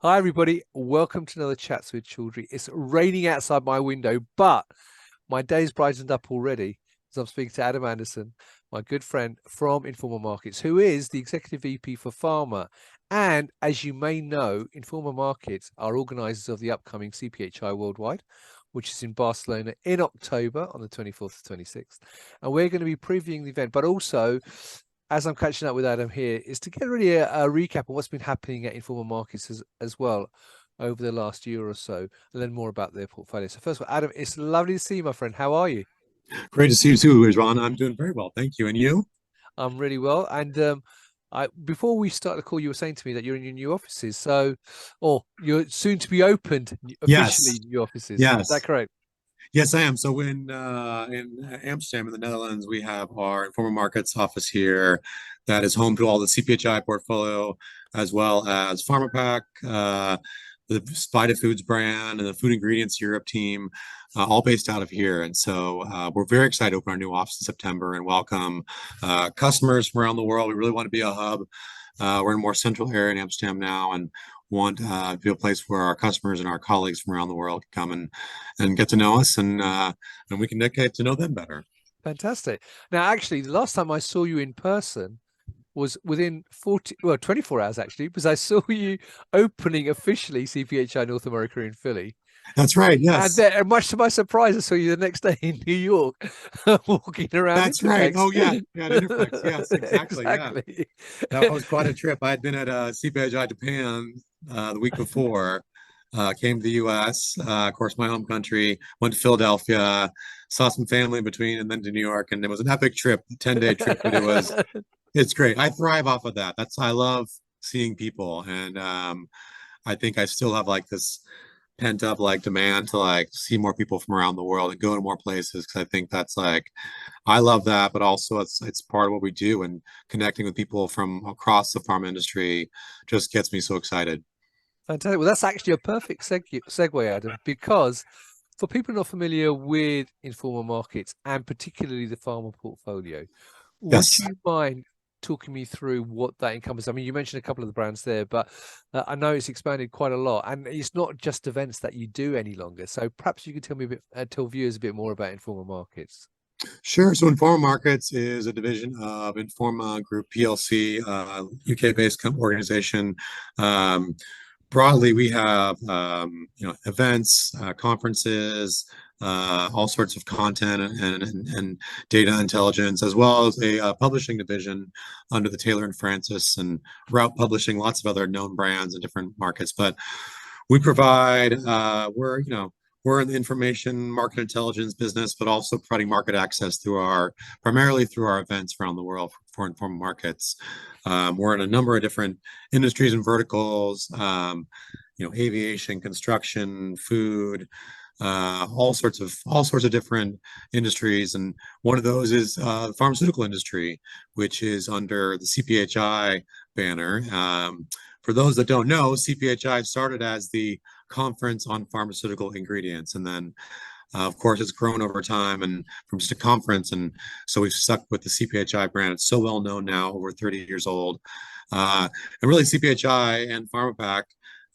Hi, everybody. Welcome to another Chats with Children. It's raining outside my window, but my day's brightened up already as I'm speaking to Adam Andersen, my good friend from Informa Markets, who is the Executive VP for Pharma. And as you may know, Informa Markets are organisers of the upcoming CPHI Worldwide, which is in Barcelona in October on the 24th to 26th. And we're going to be previewing the event, but also as I'm catching up with Adam here, is to get really a recap of what's been happening at Informa Markets as well over the last year or so, and learn more about their portfolio. So first of all, Adam, it's lovely to see you, my friend. How are you? Great to see you too, Ron. I'm doing very well, thank you. And you? I'm really well. And before we start the call, you were saying to me that you're in your new offices. So, or you're soon to be opened Yes, officially new offices. Is that yes, correct? yes, I am. So in Amsterdam, in the Netherlands, we have our Informa Markets office here that is home to all the CPHI portfolio, as well as PharmaPack, the Vita Foods brand, and the Food Ingredients Europe team, all based out of here. And so we're very excited to open our new office in September and welcome customers from around the world. We really want to be a hub. We're in a more central area in Amsterdam now, and want to be a place where our customers and our colleagues from around the world can come and get to know us, and we can get to know them better. Fantastic. Now, actually, the last time I saw you in person was within 24 hours actually, because I saw you opening officially CPHI North America in Philly. That's right. And Yes, then, much to my surprise, I saw you the next day in New York, walking around that's right. Interflex. Oh yeah, yeah, Interflex. Yes, exactly. Yeah, Exactly. that was quite a trip. I had been at CPHI Japan the week before. Came to the U.S., of course, my home country. Went to Philadelphia, saw some family in between, and then to New York. And it was an epic trip, a 10-day trip, but it's great. I thrive off of that. I love seeing people, and I think I still have like this pent up like demand to like see more people from around the world and go to more places because I think that's like I love that, but also it's part of what we do, and connecting with people from across the pharma industry just gets me so excited. Fantastic. Well, that's actually a perfect segue, Adam, because for people not familiar with Informal Markets and particularly the pharma portfolio, would Yes. you mind talking me through what that encompasses? I mean, you mentioned a couple of the brands there, but I know it's expanded quite a lot, and it's not just events that you do any longer. So perhaps you could tell me a bit, tell viewers a bit more about Informal Markets. Sure. So Informa Markets is a division of Informa Group PLC, UK-based organization. Um, Broadly, we have events, conferences, all sorts of content and data intelligence, as well as a publishing division under the Taylor and Francis and Route Publishing, lots of other known brands in different markets. But we provide we're in the information market intelligence business, but also providing market access through our primarily through our events around the world for informed markets. We're in a number of different industries and verticals, aviation, construction, food, all sorts of different industries, and one of those is the pharmaceutical industry, which is under the CPHI banner. For those that don't know, CPHI started as the Conference on Pharmaceutical Ingredients, and then of course, it's grown over time and from just a conference. And so we've stuck with the CPHI brand. It's so well known now, over 30 years old. And really, CPHI and PharmaPack,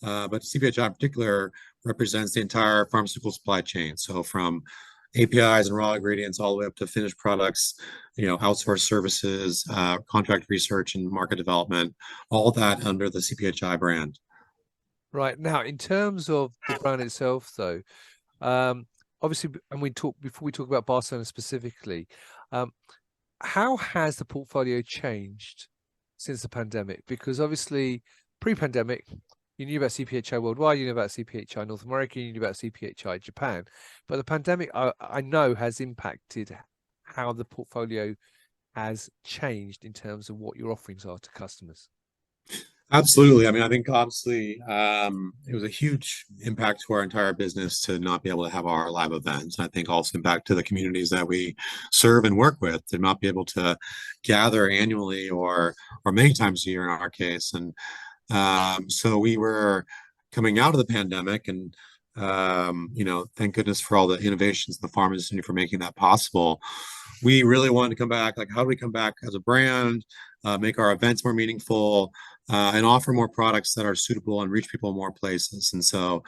but CPHI in particular, represents the entire pharmaceutical supply chain. So from APIs and raw ingredients all the way up to finished products, outsourced services, contract research and market development, all that under the CPHI brand. Right now, in terms of the brand itself, though, um, obviously, and we talk before we talk about Barcelona specifically. Um, how has the portfolio changed since the pandemic? Because obviously, pre-pandemic, you knew about CPHI Worldwide, you knew about CPHI North America, you knew about CPHI Japan, but the pandemic, I know, has impacted how the portfolio has changed in terms of what your offerings are to customers. Absolutely. I mean, I think obviously it was a huge impact to our entire business to not be able to have our live events. I think also impact to the communities that we serve and work with to not be able to gather annually or many times a year in our case. And so we were coming out of the pandemic, and thank goodness for all the innovations in the pharma industry for making that possible. We really wanted to come back. Like, how do we come back as a brand, make our events more meaningful, and offer more products that are suitable and reach people in more places. And so,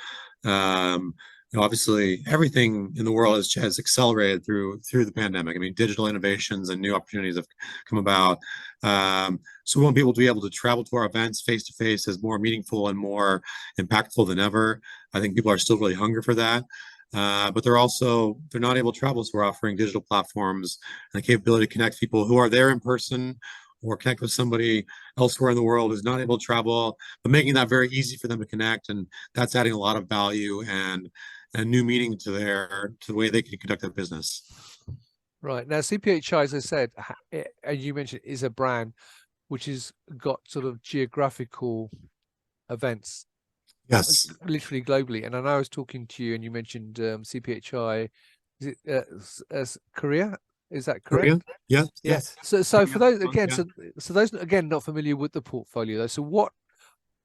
obviously, everything in the world has accelerated through the pandemic. I mean, digital innovations and new opportunities have come about. So we want people to be able to travel to our events face to face as more meaningful and more impactful than ever. I think people are still really hungry for that. But they're not able to travel, so we're offering digital platforms and the capability to connect people who are there in person or connect with somebody elsewhere in the world who's not able to travel, but making that very easy for them to connect. And that's adding a lot of value and new meaning to the way they can conduct their business. Right. Now, CPHI, as I said, and you mentioned, is a brand which has got sort of geographical events, Yes. literally globally. And I know I was talking to you and you mentioned CPHI, is it Korea? Is that correct? Korea? Yeah. Yeah. Yes. So for those again, Yeah. so those again not familiar with the portfolio though. So what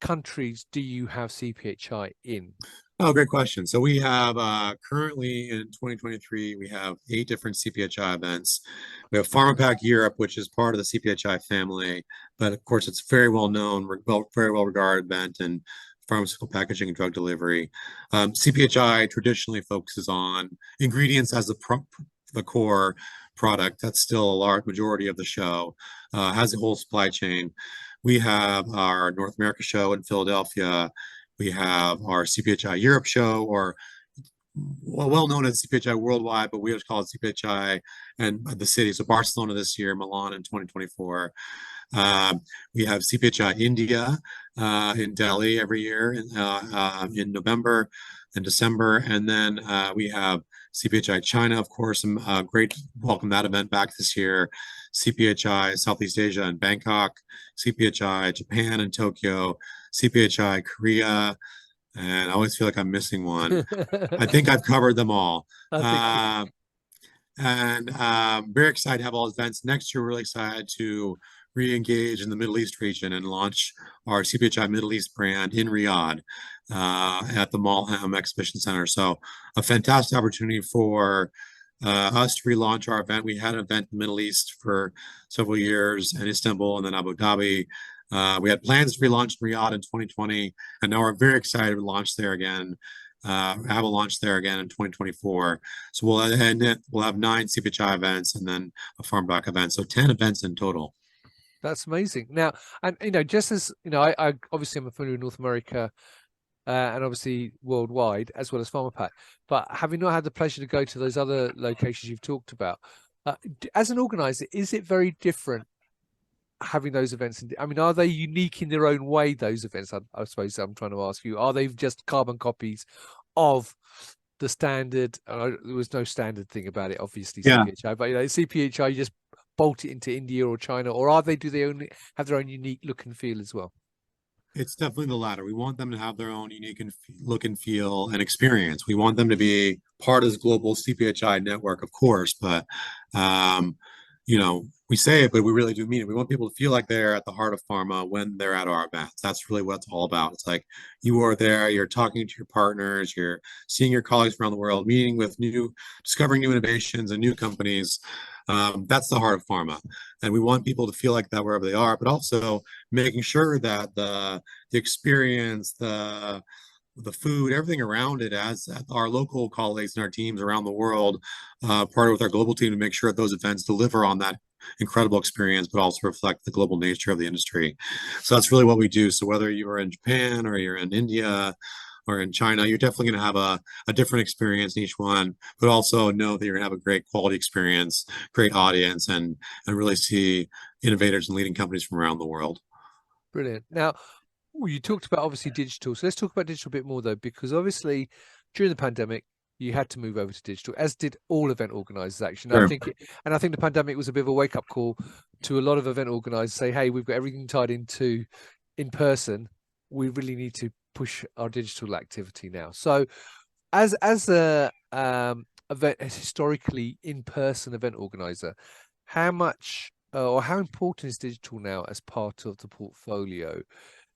countries do you have CPHI in? Oh, great question. So we have currently in 2023, we have 8 different CPHI events. We have PharmaPack Europe, which is part of the CPHI family, but of course it's very well known, very well regarded event in pharmaceutical packaging and drug delivery. CPHI traditionally focuses on ingredients as the core product. That's still a large majority of the show. Has a whole supply chain. We have our North America show in Philadelphia. We have our CPHI Europe show, or well known as CPHI Worldwide, but we just call it CPHI and the city. So Barcelona this year, Milan in 2024. We have CPHI India in Delhi every year in November and December. And then we have CPHI China, of course, great welcome that event back this year. CPHI Southeast Asia in Bangkok, CPHI Japan in Tokyo, CPHI Korea, and I always feel like I'm missing one. I think I've covered them all. And very excited to have all those events. Next year, we're really excited to re-engage in the Middle East region and launch our CPHI Middle East brand in Riyadh at the Malham Exhibition Center. So a fantastic opportunity for us to relaunch our event. We had an event in the Middle East for several years in Istanbul and then Abu Dhabi. We had plans to relaunch in Riyadh in 2020, and now we're very excited to launch there again. Have a launch there again in 2024. So we'll have 9 CPHI events and then a FarmBlock event. So 10 events in total. That's amazing. Now, and just as I obviously am familiar with North America and obviously worldwide as well as PharmaPack, but having not had the pleasure to go to those other locations you've talked about, as an organizer, is it very different having those events? I mean, are they unique in their own way, those events? I suppose I'm trying to ask you, are they just carbon copies of the standard? There was no standard thing about it, obviously, Yeah. CPHI, but CPHI, you just bolt it into India or China, or do they only have their own unique look and feel as well? It's definitely the latter. We want them to have their own unique look and feel and experience. We want them to be part of this global CPHI network, of course, but we say it, but we really do mean it. We want people to feel like they're at the heart of pharma when they're at our events. That's really what it's all about. It's like you are there, you're talking to your partners, you're seeing your colleagues around the world, discovering new innovations and new companies. That's the heart of pharma. And we want people to feel like that wherever they are, but also making sure that the experience, the food, everything around it, as our local colleagues and our teams around the world, partner with our global team to make sure that those events deliver on that incredible experience, but also reflect the global nature of the industry. So that's really what we do. So whether you are in Japan or you're in India or in China, you're definitely going to have a different experience in each one, but also know that you're going to have a great quality experience, great audience, and really see innovators and leading companies from around the world. Brilliant. Now, you talked about obviously digital. So let's talk about digital a bit more though, because obviously during the pandemic, you had to move over to digital, as did all event organizers actually. Sure. I think the pandemic was a bit of a wake up call to a lot of event organizers, say, hey, we've got everything tied into in person. We really need to push our digital activity now. So as a historically in-person event organizer, how much or how important is digital now as part of the portfolio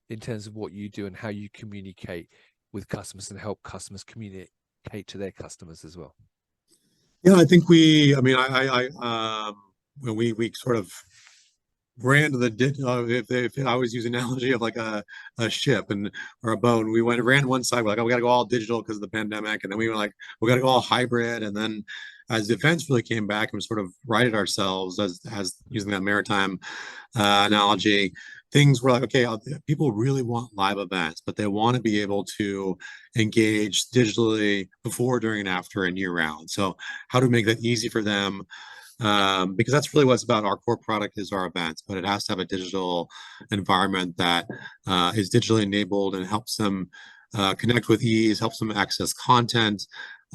in terms of what you do and how you communicate with customers and help customers communicate to their customers as well? Yeah, I think we sort of ran to if I always use the analogy of like a ship and or a boat, and we ran one side, we're like, oh, we got to go all digital because of the pandemic, and then we were like, we got to go all hybrid, and then as the events really came back and we sort of righted ourselves as using that maritime analogy, things were like, okay, people really want live events, but they want to be able to engage digitally before, during, and after and year round. So how to make that easy for them, because that's really what it's about. Our core product is our events, but it has to have a digital environment that is digitally enabled and helps them connect with ease, helps them access content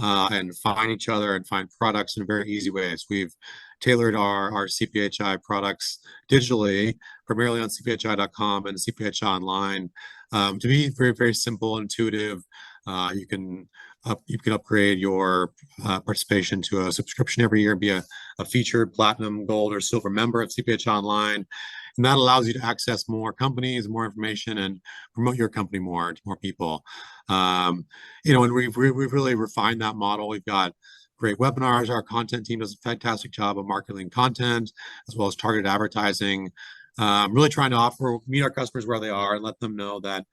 and find each other and find products in very easy ways. We've tailored our CPHI products digitally, primarily on CPHI.com and CPHI Online, to be very, very simple and intuitive. You can upgrade your participation to a subscription every year and be a featured platinum, gold, or silver member of CPHI Online. And that allows you to access more companies, more information, and promote your company more to more people. And we've really refined that model. We've got great webinars. Our content team does a fantastic job of marketing content as well as targeted advertising. Really trying to meet our customers where they are and let them know that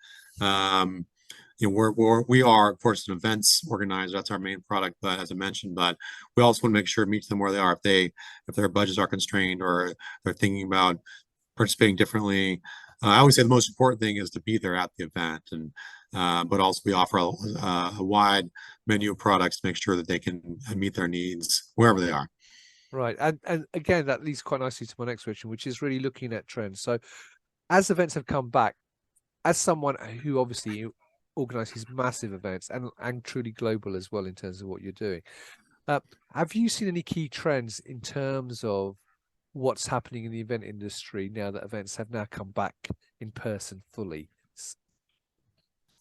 we are, of course, an events organizer. That's our main product, but as I mentioned, but we also want to make sure to meet them where they are. If their budgets are constrained or they're thinking about participating differently, I always say the most important thing is to be there at the event, and but also we offer a wide menu of products to make sure that they can meet their needs wherever they are. Right. And again, that leads quite nicely to my next question, which is really looking at trends. So as events have come back, as someone who obviously organizes massive events and truly global as well in terms of what you're doing, have you seen any key trends in terms of what's happening in the event industry now that events have now come back in person fully?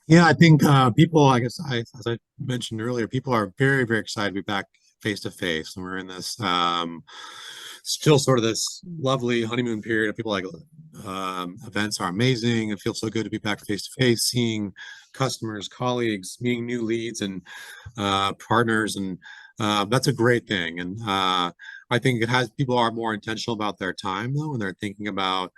Yeah, I think people, I guess, as I mentioned earlier, people are very, very excited to be back face to face, and we're in this still sort of this lovely honeymoon period of people like events are amazing. It feels so good to be back face to face, seeing customers, colleagues, meeting new leads and partners, and that's a great thing. And I think people are more intentional about their time though, and they're thinking about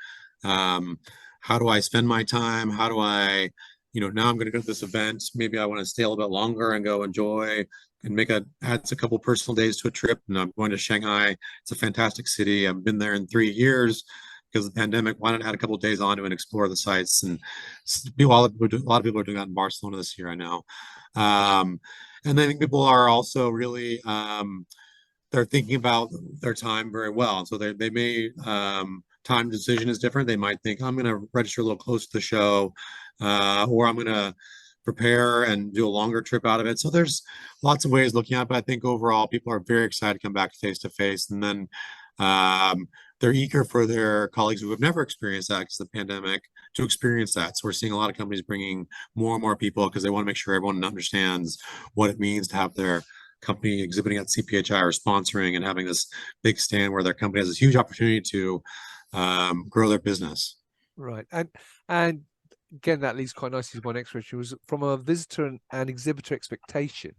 how do I spend my time? How do I now I'm going to go to this event. Maybe I want to stay a little bit longer and go enjoy and adds a couple personal days to a trip. And I'm going to Shanghai. It's a fantastic city. I've been there in 3 years because of the pandemic. Why not add a couple of days on to and explore the sites? And a lot of people are doing that in Barcelona this year, I know. And I think people are also really they're thinking about their time very well. And so they may time decision is different. They might think I'm going to register a little close to the show, or I'm going to prepare and do a longer trip out of it. So there's lots of ways looking at it, but I think overall people are very excited to come back face to face, and then they're eager for their colleagues who have never experienced that because of the pandemic to experience that. So we're seeing a lot of companies bringing more and more people because they want to make sure everyone understands what it means to have their company exhibiting at CPHI or sponsoring and having this big stand where their company has this huge opportunity to grow their business. Right. And again, that leads quite nicely to my next question, was from a visitor and exhibitor expectation.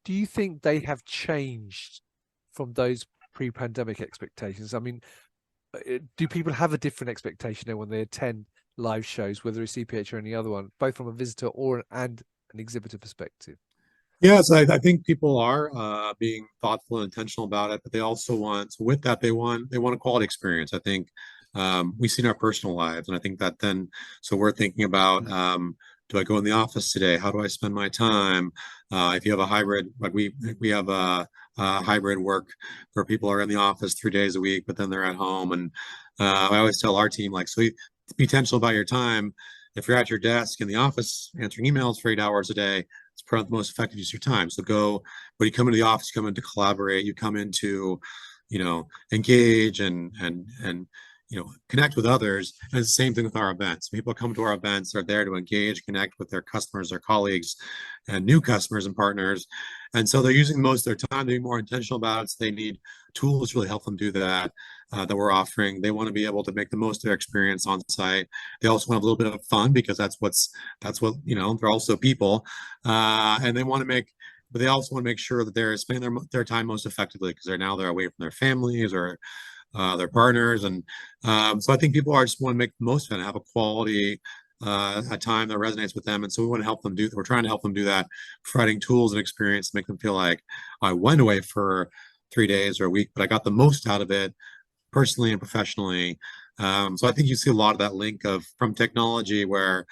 Do you think they have changed from those pre-pandemic expectations? I mean, do people have a different expectation now when they attend live shows, whether it's CPH or any other one, both from a visitor and an exhibitor perspective? Yes, I think people are being thoughtful and intentional about it, but they also with that, they want a quality experience. I think we see in our personal lives, and I think that then, so we're thinking about, do I go in the office today? How do I spend my time? If you have a hybrid, like we have a hybrid work where people are in the office 3 days a week, but then they're at home. And I always tell our team, like, so be intentional about your time. If you're at your desk in the office answering emails for 8 hours a day, it's probably the most effective use of your time. So when you come into the office, you come in to collaborate, you come in to, engage and connect with others. And it's the same thing with our events. People come to our events, they're there to engage, connect with their customers, their colleagues, and new customers and partners. And so they're using most of their time to be more intentional about it. So they need tools to really help them do that, that we're offering. They want to be able to make the most of their experience on site. They also want a little bit of fun because that's what, they're also people. And they want to but they also want to make sure that they're spending their time most effectively because they're away from their families or their partners. And so I think people are just want to make the most of it, have a quality a time that resonates with them. And so we want to help them do, we're trying to help them do that, providing tools and experience to make them feel like I went away for 3 days or a week, but I got the most out of it personally and professionally. So I think you see a lot of that link of from technology where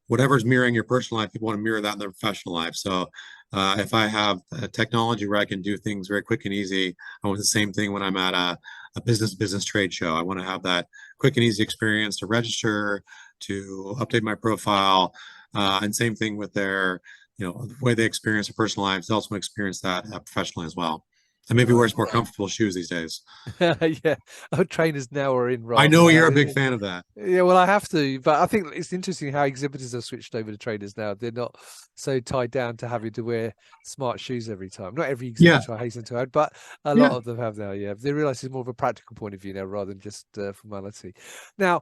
whatever's mirroring your personal life, people want to mirror that in their professional life. So if I have a technology where I can do things very quick and easy, I want the same thing when I'm at a business trade show. I want to have that quick and easy experience to register, to update my profile, and same thing with their, the way they experience their personal lives. They also experience that professionally as well. And maybe wear more comfortable shoes these days. Yeah, our trainers now are in I rather know than you're a big fan of that. Yeah, well, I have to, but I think it's interesting how exhibitors have switched over to trainers now. They're not so tied down to having to wear smart shoes every time. Not every Yeah, exhibitor, I hasten to add, but a lot yeah. of them have now. Yeah, they realize it's more of a practical point of view now rather than just formality. Now,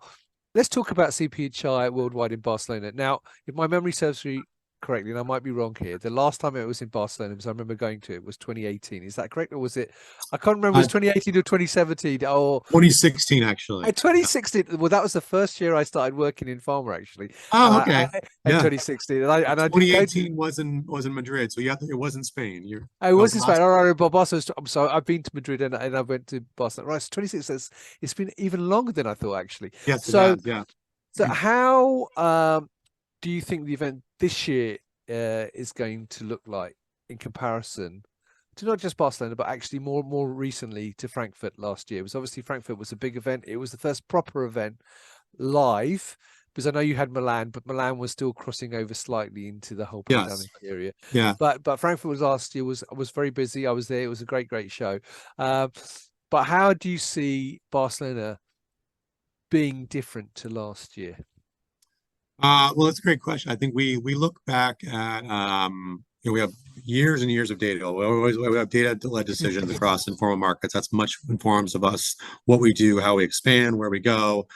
let's talk about CPHI worldwide in Barcelona. Now, if my memory serves me correctly, and I might be wrong here, the last time it was in Barcelona, because I remember going to it, was 2018. Is that correct, or was it? I can't remember. Was 2018 or 2017? Or 2016 actually. 2016. Well, that was the first year I started working in pharma, actually. Oh, okay. In Yeah. 2016, and I did go to. 2018 was in Madrid, so yeah, it was in Spain. I was in Spain. I but Barcelona. I'm sorry, I've been to Madrid and I went to Barcelona. Right, so 26. It's been even longer than I thought, actually. Yes, it So, has. Yeah. so how do you think the event this year is going to look like in comparison to not just Barcelona, but actually more recently to Frankfurt last year? It was obviously Frankfurt was a big event. It was the first proper event live, because I know you had Milan, but Milan was still crossing over slightly into the whole pandemic Yes. area. Yeah. But Frankfurt was last year was very busy. I was there. It was a great show. But how do you see Barcelona being different to last year? Well, that's a great question. I think we look back at we have years and years of data. We have data-led decisions across informal markets. That's much informs of us what we do, how we expand, where we go,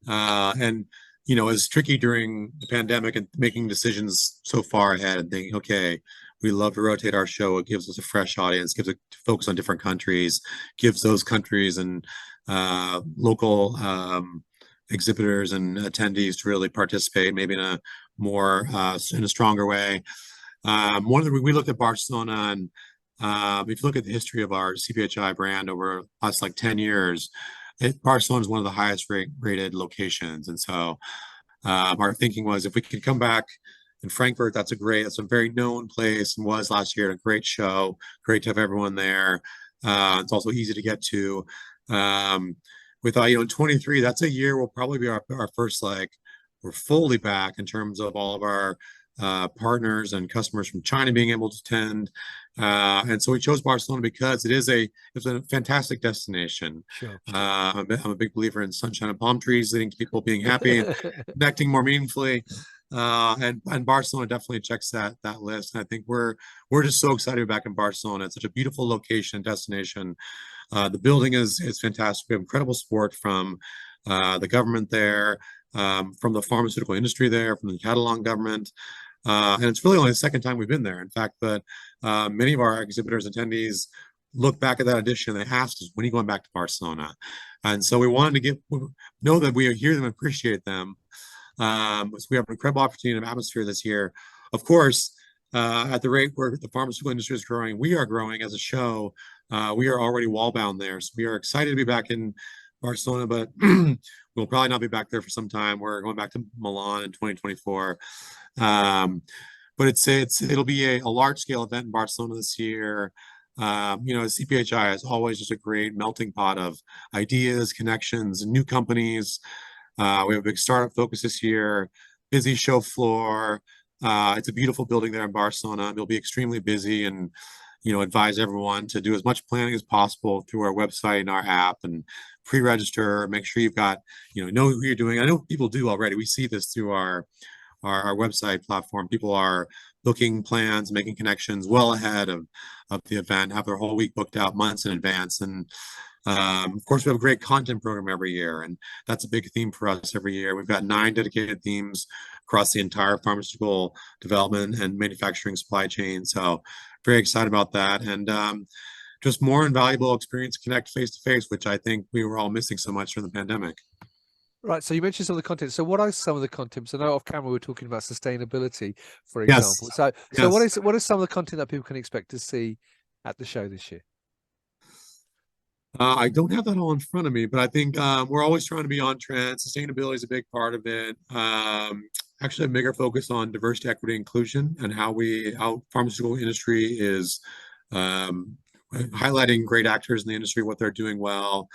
and it's tricky during the pandemic and making decisions so far ahead and thinking, okay, we love to rotate our show. It gives us a fresh audience, gives a focus on different countries, gives those countries and local exhibitors and attendees to really participate, maybe in a more in a stronger way. We looked at Barcelona, and if you look at the history of our CPHI brand over last like 10 years, Barcelona is one of the highest rated locations. And so our thinking was if we could come back in Frankfurt, that's a very known place and was last year, a great show, great to have everyone there. It's also easy to get to. With in 23, that's a year will probably be our first, like, we're fully back in terms of all of our partners and customers from China being able to attend. And so we chose Barcelona because it's a fantastic destination. Sure. I'm a big believer in sunshine and palm trees, leading to people being happy and connecting more meaningfully. And Barcelona definitely checks that list. And I think we're just so excited to be back in Barcelona. It's such a beautiful location, destination. The building is fantastic. We have incredible support from the government there, from the pharmaceutical industry there, from the Catalan government. And it's really only the second time we've been there. In fact, but many of our exhibitors, attendees look back at that edition and they asked us, when are you going back to Barcelona? And so we wanted to know that we hear them and appreciate them. So we have an incredible opportunity and atmosphere this year. Of course, at the rate where the pharmaceutical industry is growing, we are growing as a show. We are already wall-bound there. So we are excited to be back in Barcelona, but we'll probably not be back there for some time. We're going back to Milan in 2024. But it'll be a large-scale event in Barcelona this year. CPHI is always just a great melting pot of ideas, connections, and new companies. We have a big startup focus this year, busy show floor. It's a beautiful building there in Barcelona. We'll be extremely busy and, advise everyone to do as much planning as possible through our website and our app and pre-register, make sure you've got, know who you're doing. I know people do already. We see this through our website platform. People are booking plans, making connections well ahead of the event, have their whole week booked out months in advance. And of course, we have a great content program every year, and that's a big theme for us every year. We've got 9 dedicated themes across the entire pharmaceutical development and manufacturing supply chain. So very excited about that. And just more invaluable experience to connect face to face, which I think we were all missing so much during the pandemic. Right. So you mentioned some of the content. So what are some of the content? So now off camera, we're talking about sustainability, for Yes, example. So yes. what is some of the content that people can expect to see at the show this year? I don't have that all in front of me, but I think we're always trying to be on trend. Sustainability is a big part of it. Actually, a bigger focus on diversity, equity, inclusion, and how pharmaceutical industry is um, highlighting great actors in the industry, what they're doing well,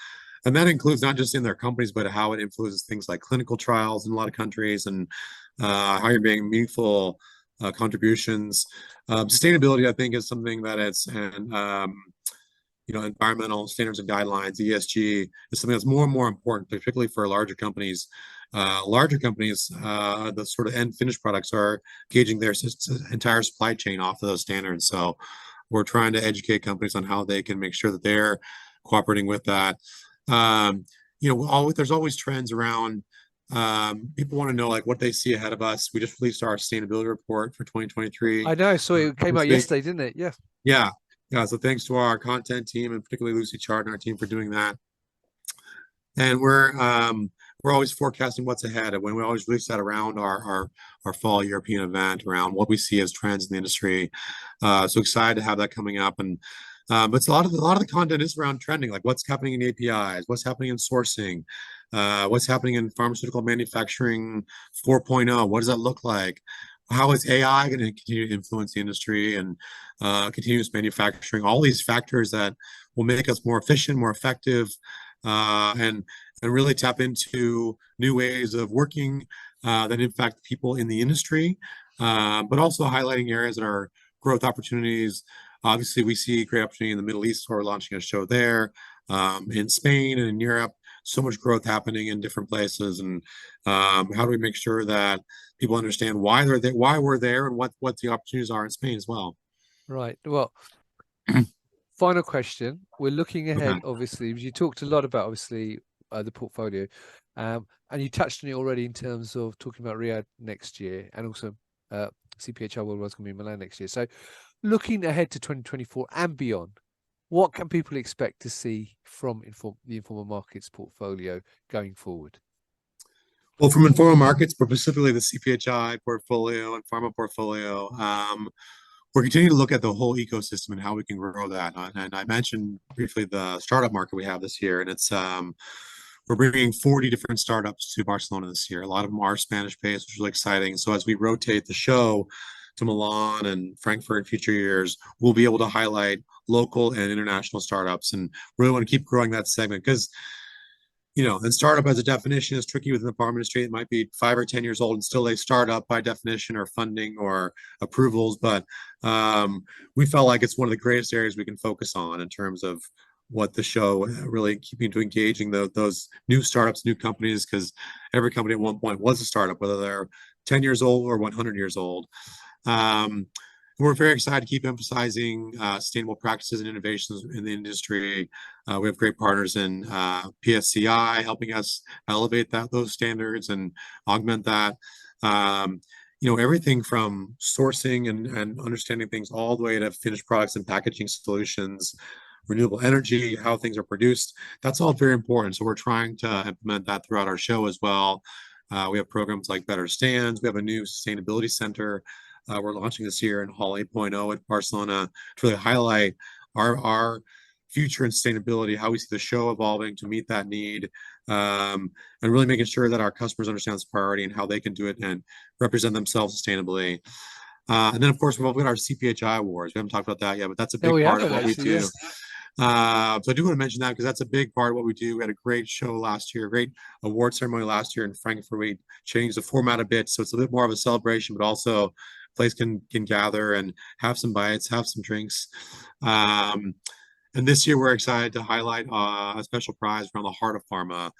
and that includes not just in their companies, but how it influences things like clinical trials in a lot of countries, and how you're making meaningful contributions. Sustainability, I think, is something that it's and environmental standards and guidelines, ESG, is something that's more and more important, particularly for larger companies. The sort of end finished products are gauging their entire supply chain off of those standards. So we're trying to educate companies on how they can make sure that they're cooperating with that. There's always trends around. People want to know like what they see ahead of us. We just released our sustainability report for 2023. I know. So it came out yesterday, didn't it? Yeah. Yeah. Yeah, so thanks to our content team and particularly Lucy Chard and our team for doing that. And we're always forecasting what's ahead, and when we always release that around our fall European event around what we see as trends in the industry. So excited to have that coming up, and but a lot of the content is around trending, like what's happening in APIs, what's happening in sourcing, what's happening in pharmaceutical manufacturing 4.0. What does that look like? How is AI going to continue to influence the industry and continuous manufacturing? All these factors that will make us more efficient, more effective, and really tap into new ways of working that impact people in the industry, but also highlighting areas that are growth opportunities. Obviously, we see great opportunity in the Middle East, so we're launching a show there. In Spain and in Europe, so much growth happening in different places, and how do we make sure that people understand why they're there, why we're there, and what the opportunities are in Spain as well. Right. Well, final question. We're looking ahead, Okay. obviously. You talked a lot about obviously the portfolio, and you touched on it already in terms of talking about Riyadh next year, and also CPHI WW is going to be in Milan next year. So, looking ahead to 2024 and beyond, what can people expect to see from the Informa Markets portfolio going forward? Well, from Informa Markets, but specifically the CPHI portfolio and pharma portfolio, we're continuing to look at the whole ecosystem and how we can grow that. And I mentioned briefly the startup market we have this year, and it's we're bringing 40 different startups to Barcelona this year. A lot of them are Spanish-based, which is really exciting. So as we rotate the show to Milan and Frankfurt in future years, we'll be able to highlight local and international startups, and really want to keep growing that segment because and startup as a definition is tricky within the pharma industry. It might be 5 or 10 years old and still a startup by definition, or funding or approvals. But we felt like it's one of the greatest areas we can focus on in terms of what the show really keeping to engaging those new startups, new companies, because every company at one point was a startup, whether they're 10 years old or 100 years old. We're very excited to keep emphasizing sustainable practices and innovations in the industry. We have great partners in PSCI helping us elevate those standards and augment that. Everything from sourcing and understanding things all the way to finished products and packaging solutions, renewable energy, how things are produced. That's all very important. So we're trying to implement that throughout our show as well. We have programs like Better Stands. We have a new sustainability center we're launching this year in Hall 8.0 at Barcelona to really highlight our future in sustainability, how we see the show evolving to meet that need, and really making sure that our customers understand this priority and how they can do it and represent themselves sustainably. And then, of course, we've got our CPHI awards. We haven't talked about that yet, but that's a big part of what we do. Yeah. So I do want to mention that because that's a big part of what we do. We had a great show last year, a great award ceremony last year in Frankfurt. We changed the format a bit, so it's a bit more of a celebration, but also place can gather and have some bites, have some drinks. And this year we're excited to highlight a special prize around the heart of pharma,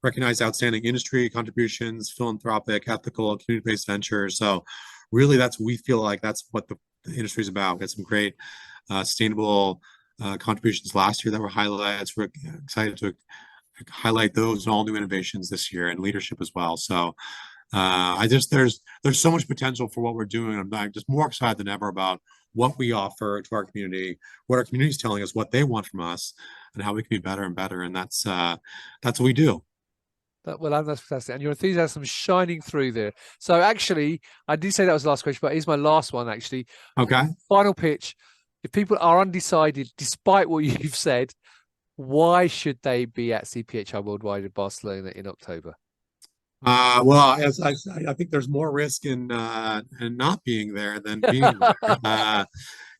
recognized outstanding industry contributions, philanthropic, ethical, community-based ventures. So really we feel like that's what the industry is about. We had some great sustainable contributions last year that were highlighted. We're excited to highlight those and all new innovations this year and leadership as well. So There's so much potential for what we're doing. I'm just more excited than ever about what we offer to our community, what our community is telling us, what they want from us, and how we can be better and better. And that's what we do. Well, that's fantastic. And your enthusiasm shining through there. So actually, I did say that was the last question, but here's my last one, actually. Okay. Final pitch. If people are undecided, despite what you've said, why should they be at CPHI Worldwide in Barcelona in October? Well, I think there's more risk in not being there than being there.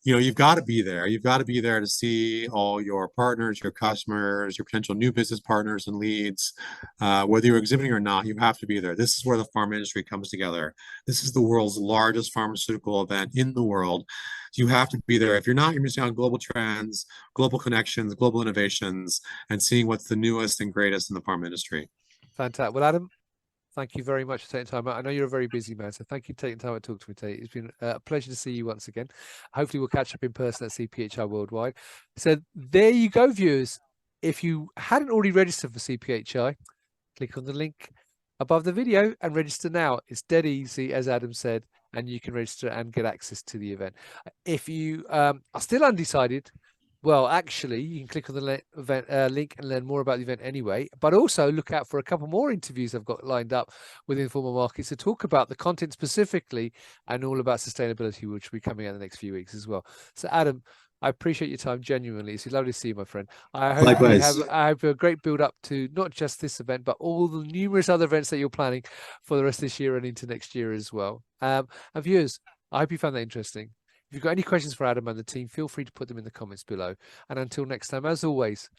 You've got to be there. You've got to be there to see all your partners, your customers, your potential new business partners and leads. Whether you're exhibiting or not, you have to be there. This is where the pharma industry comes together. This is the world's largest pharmaceutical event in the world. So you have to be there. If you're not, you're missing out on global trends, global connections, global innovations, and seeing what's the newest and greatest in the pharma industry. Fantastic. Well, Adam, thank you very much for taking time out. I know you're a very busy man, so thank you for taking time to talk to me today. It's been a pleasure to see you once again. Hopefully we'll catch up in person at CPHI Worldwide. So there you go, viewers. If you hadn't already registered for CPHI, click on the link above the video and register now. It's dead easy, as Adam said, and you can register and get access to the event. If you are still undecided, well, actually, you can click on the event link and learn more about the event anyway, but also look out for a couple more interviews I've got lined up with Informa Markets to talk about the content specifically and all about sustainability, which will be coming out in the next few weeks as well. So, Adam, I appreciate your time genuinely. It's lovely to see you, my friend. I hope Likewise. I have a great build up to not just this event, but all the numerous other events that you're planning for the rest of this year and into next year as well. And viewers, I hope you found that interesting. If you've got any questions for Adam and the team, feel free to put them in the comments below. And until next time, as always,